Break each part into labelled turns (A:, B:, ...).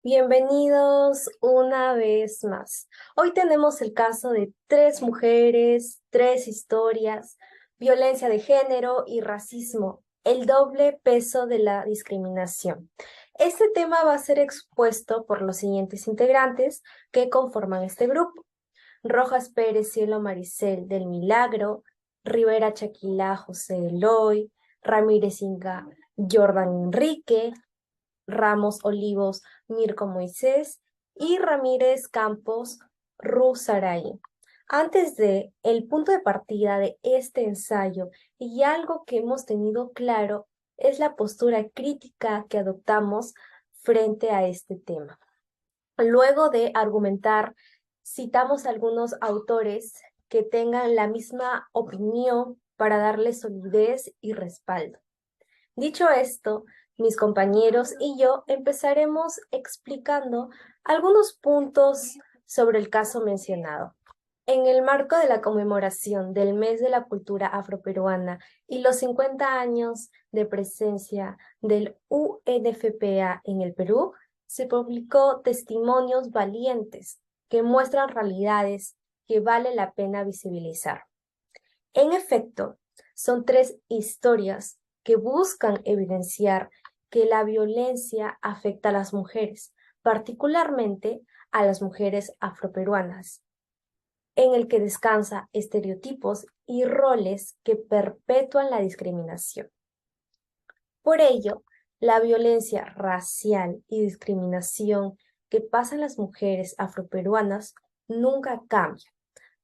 A: Bienvenidos una vez más. Hoy tenemos el caso de tres mujeres, tres historias, violencia de género y racismo, el doble peso de la discriminación. Este tema va a ser expuesto por los siguientes integrantes que conforman este grupo. Rojas Pérez Cielo Maricel del Milagro, Rivera Chaquilá José Eloy, Ramírez Inga Jordan Enrique, Ramos Olivos, Mirko Moisés y Ramírez Campos Rusaray. Antes de el punto de partida de este ensayo y algo que hemos tenido claro es la postura crítica que adoptamos frente a este tema. Luego de argumentar, citamos algunos autores que tengan la misma opinión para darle solidez y respaldo. Dicho esto, mis compañeros y yo empezaremos explicando algunos puntos sobre el caso mencionado. En el marco de la conmemoración del Mes de la Cultura Afroperuana y los 50 años de presencia del UNFPA en el Perú, se publicó Testimonios Valientes que muestran realidades que vale la pena visibilizar. En efecto, son tres historias que buscan evidenciar que la violencia afecta a las mujeres, particularmente a las mujeres afroperuanas, en el que descansa estereotipos y roles que perpetúan la discriminación. Por ello, la violencia racial y discriminación que pasan las mujeres afroperuanas nunca cambia,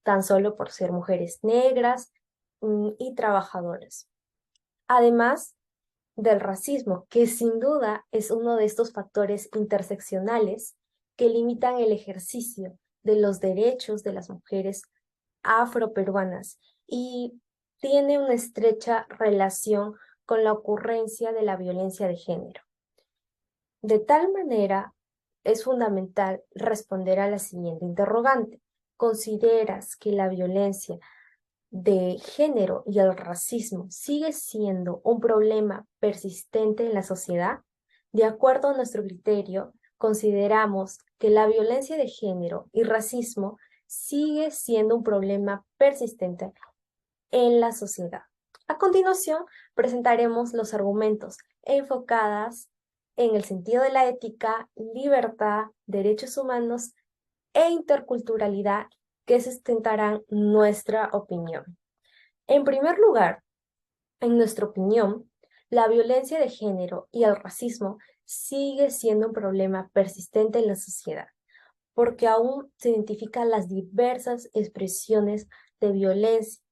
A: tan solo por ser mujeres negras y trabajadoras. Además del racismo, que sin duda es uno de estos factores interseccionales que limitan el ejercicio de los derechos de las mujeres afroperuanas y tiene una estrecha relación con la ocurrencia de la violencia de género. De tal manera, es fundamental responder a la siguiente interrogante. ¿Consideras que la violencia de género y el racismo sigue siendo un problema persistente en la sociedad? De acuerdo a nuestro criterio, consideramos que la violencia de género y racismo sigue siendo un problema persistente en la sociedad. A continuación, presentaremos los argumentos enfocados en el sentido de la ética, libertad, derechos humanos e interculturalidad que sustentarán nuestra opinión. En primer lugar, en nuestra opinión, la violencia de género y el racismo sigue siendo un problema persistente en la sociedad, porque aún se identifican las diversas expresiones de violencia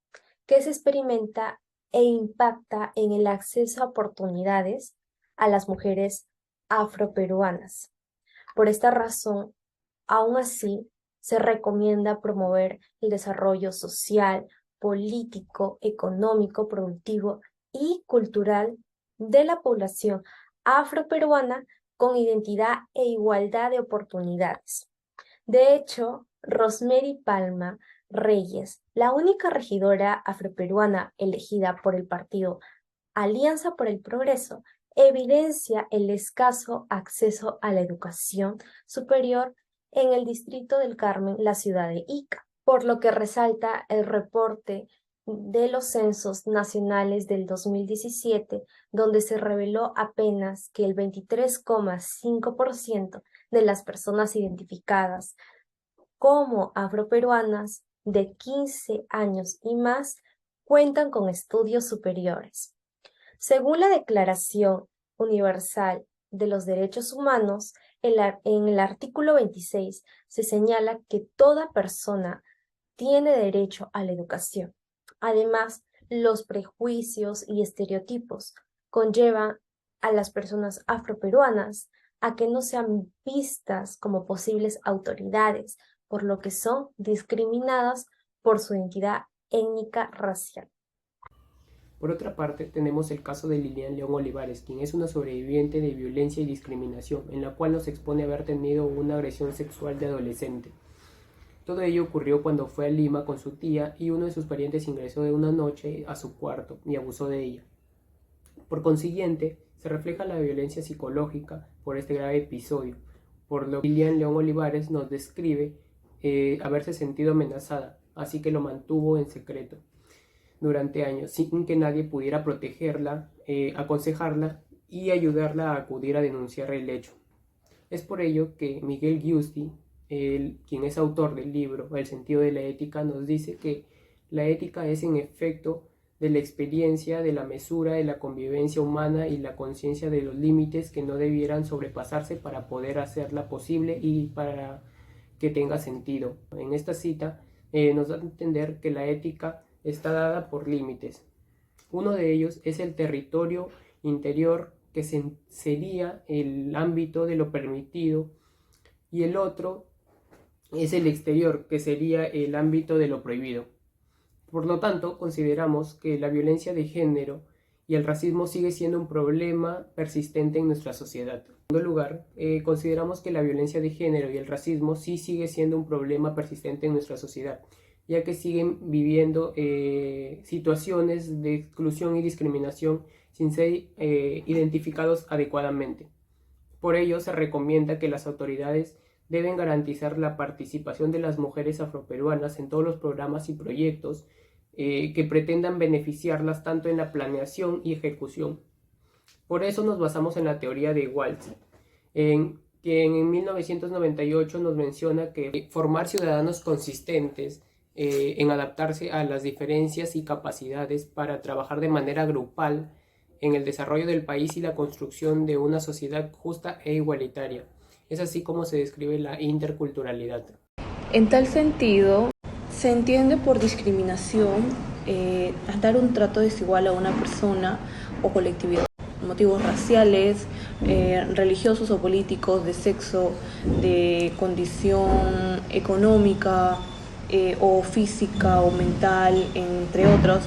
A: que se experimenta e impacta en el acceso a oportunidades a las mujeres afroperuanas. Por esta razón, aún así, se recomienda promover el desarrollo social, político, económico, productivo y cultural de la población afroperuana con identidad e igualdad de oportunidades. De hecho, Rosemary Palma Reyes, la única regidora afroperuana elegida por el partido Alianza por el Progreso, evidencia el escaso acceso a la educación superior en el distrito del Carmen, la ciudad de Ica, por lo que resalta el reporte de los censos nacionales del 2017, donde se reveló apenas que el 23,5% de las personas identificadas como afroperuanas de 15 años y más cuentan con estudios superiores. Según la Declaración Universal de los Derechos Humanos, en el artículo 26 se señala que toda persona tiene derecho a la educación. Además, los prejuicios y estereotipos conllevan a las personas afroperuanas a que no sean vistas como posibles autoridades, por lo que son discriminadas por su identidad étnica racial.
B: Por otra parte, tenemos el caso de Lilian León Olivares, quien es una sobreviviente de violencia y discriminación, en la cual nos expone haber tenido una agresión sexual de adolescente. Todo ello ocurrió cuando fue a Lima con su tía y uno de sus parientes ingresó de una noche a su cuarto y abusó de ella. Por consiguiente, se refleja la violencia psicológica por este grave episodio, por lo que Lilian León Olivares nos describe haberse sentido amenazada, así que lo mantuvo en secreto durante años, sin que nadie pudiera protegerla, aconsejarla y ayudarla a acudir a denunciar el hecho. Es por ello que Miguel Giusti, quien es autor del libro El sentido de la ética, nos dice que la ética es en efecto de la experiencia, de la mesura, de la convivencia humana y la conciencia de los límites que no debieran sobrepasarse para poder hacerla posible y para que tenga sentido. En esta cita nos da a entender que la ética está dada por límites. Uno de ellos es el territorio interior, que sería el ámbito de lo permitido, y el otro es el exterior, que sería el ámbito de lo prohibido. Por lo tanto, consideramos que la violencia de género y el racismo sigue siendo un problema persistente en nuestra sociedad. En segundo lugar, consideramos que la violencia de género y el racismo sí sigue siendo un problema persistente en nuestra sociedad, ya que siguen viviendo situaciones de exclusión y discriminación sin ser identificados adecuadamente. Por ello, se recomienda que las autoridades deben garantizar la participación de las mujeres afroperuanas en todos los programas y proyectos que pretendan beneficiarlas tanto en la planeación y ejecución. Por eso nos basamos en la teoría de Waltz, que en 1998 nos menciona que formar ciudadanos consistentes en adaptarse a las diferencias y capacidades para trabajar de manera grupal en el desarrollo del país y la construcción de una sociedad justa e igualitaria. Es así como se describe la interculturalidad.
C: En tal sentido, se entiende por discriminación dar un trato desigual a una persona o colectividad por motivos raciales, religiosos o políticos, de sexo, de condición económica o física o mental, entre otros.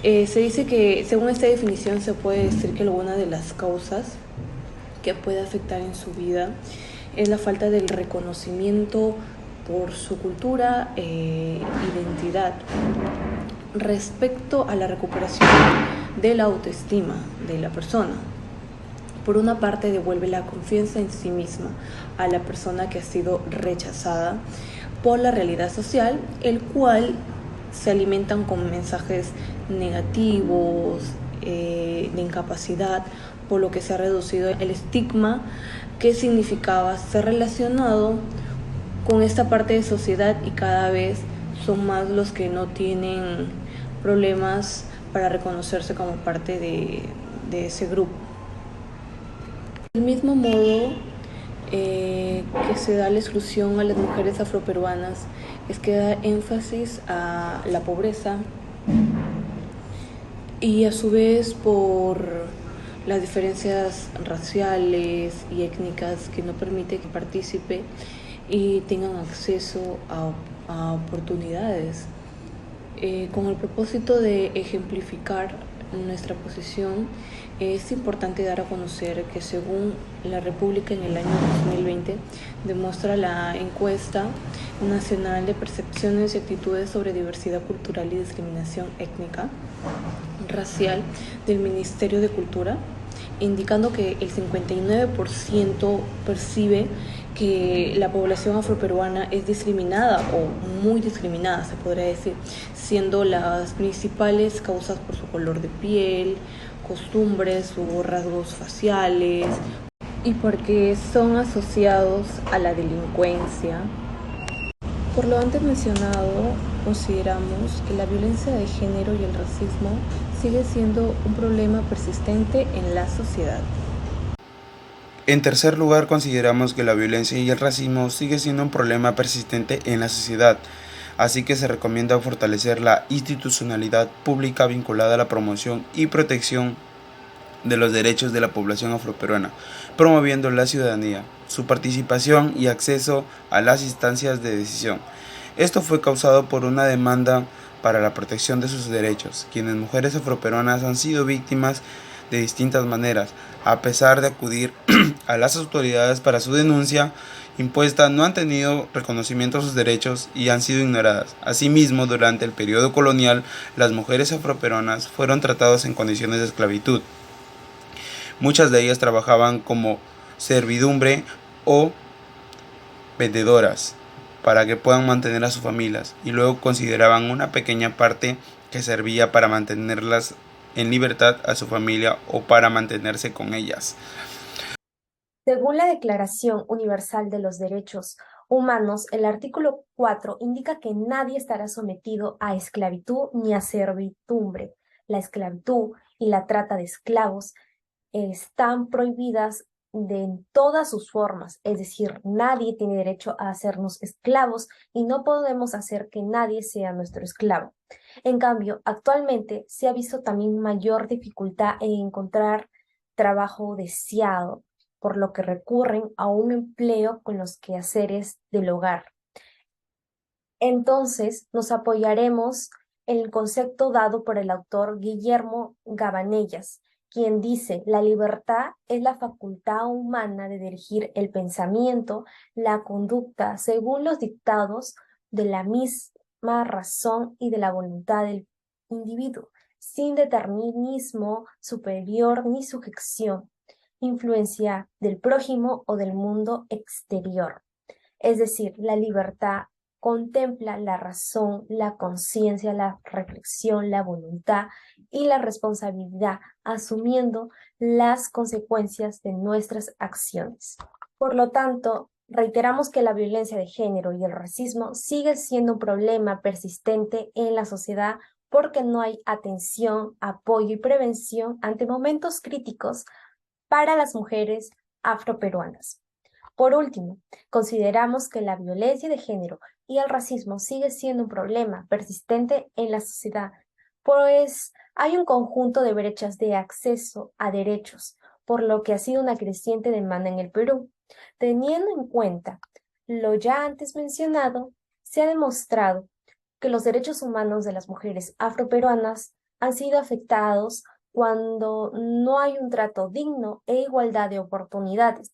C: Se dice que, según esta definición, se puede decir que alguna de las causas que puede afectar en su vida es la falta del reconocimiento por su cultura e identidad respecto a la recuperación de la autoestima de la persona. Por una parte, devuelve la confianza en sí misma a la persona que ha sido rechazada por la realidad social, el cual se alimentan con mensajes negativos, de incapacidad, por lo que se ha reducido el estigma que significaba ser relacionado con esta parte de sociedad, y cada vez son más los que no tienen problemas para reconocerse como parte de ese grupo. Del mismo modo que se da la exclusión a las mujeres afroperuanas, es que da énfasis a la pobreza y a su vez por las diferencias raciales y étnicas que no permiten que participe y tengan acceso a oportunidades. Con el propósito de ejemplificar nuestra posición, es importante dar a conocer que, según la República, en el año 2020 demuestra la encuesta nacional de percepciones y actitudes sobre diversidad cultural y discriminación étnica racial del Ministerio de Cultura, indicando que el 59% percibe que la población afroperuana es discriminada o muy discriminada, se podría decir, siendo las principales causas por su color de piel, costumbres o rasgos faciales, y porque son asociados a la delincuencia. Por lo antes mencionado, consideramos que la violencia de género y el racismo sigue siendo un problema persistente en la sociedad.
D: En tercer lugar, consideramos que la violencia y el racismo sigue siendo un problema persistente en la sociedad, así que se recomienda fortalecer la institucionalidad pública vinculada a la promoción y protección de los derechos de la población afroperuana, promoviendo la ciudadanía, su participación y acceso a las instancias de decisión. Esto fue causado por una demanda para la protección de sus derechos, quienes mujeres afroperuanas han sido víctimas de distintas maneras. A pesar de acudir a las autoridades para su denuncia impuesta, no han tenido reconocimiento a sus derechos y han sido ignoradas. Asimismo, durante el periodo colonial, las mujeres afroperuanas fueron tratadas en condiciones de esclavitud. Muchas de ellas trabajaban como servidumbre o vendedoras, para que puedan mantener a sus familias, y luego consideraban una pequeña parte que servía para mantenerlas en libertad a su familia o para mantenerse con ellas.
A: Según la Declaración Universal de los Derechos Humanos, el artículo 4 indica que nadie estará sometido a esclavitud ni a servidumbre. La esclavitud y la trata de esclavos están prohibidas en todas sus formas, es decir, nadie tiene derecho a hacernos esclavos y no podemos hacer que nadie sea nuestro esclavo. En cambio, actualmente se ha visto también mayor dificultad en encontrar trabajo deseado, por lo que recurren a un empleo con los quehaceres del hogar. Entonces, nos apoyaremos en el concepto dado por el autor Guillermo Cabanellas, quien dice: la libertad es la facultad humana de dirigir el pensamiento, la conducta según los dictados de la misma razón y de la voluntad del individuo, sin determinismo superior ni sujeción, influencia del prójimo o del mundo exterior. Es decir, la libertad contempla la razón, la conciencia, la reflexión, la voluntad y la responsabilidad, asumiendo las consecuencias de nuestras acciones. Por lo tanto, reiteramos que la violencia de género y el racismo sigue siendo un problema persistente en la sociedad porque no hay atención, apoyo y prevención ante momentos críticos para las mujeres afroperuanas. Por último, consideramos que la violencia de género y el racismo sigue siendo un problema persistente en la sociedad, pues hay un conjunto de brechas de acceso a derechos, por lo que ha sido una creciente demanda en el Perú. Teniendo en cuenta lo ya antes mencionado, se ha demostrado que los derechos humanos de las mujeres afroperuanas han sido afectados cuando no hay un trato digno e igualdad de oportunidades.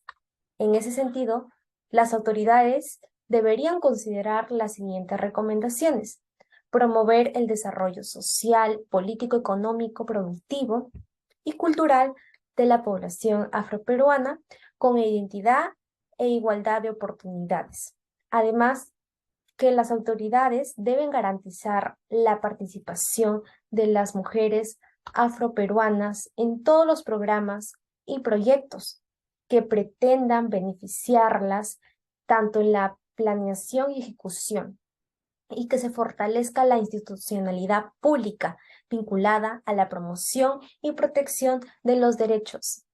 A: En ese sentido, las autoridades deberían considerar las siguientes recomendaciones: promover el desarrollo social, político, económico, productivo y cultural de la población afroperuana con identidad e igualdad de oportunidades. Además, que las autoridades deben garantizar la participación de las mujeres afroperuanas en todos los programas y proyectos que pretendan beneficiarlas tanto en la planeación y ejecución, y que se fortalezca la institucionalidad pública vinculada a la promoción y protección de los derechos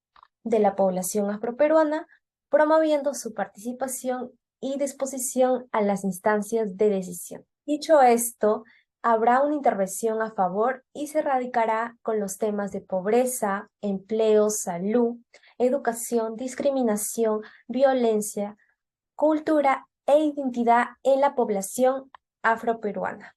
A: de la población afroperuana, promoviendo su participación y disposición a las instancias de decisión. Dicho esto, habrá una intervención a favor y se radicará con los temas de pobreza, empleo, salud, educación, discriminación, violencia, cultura e identidad en la población afroperuana.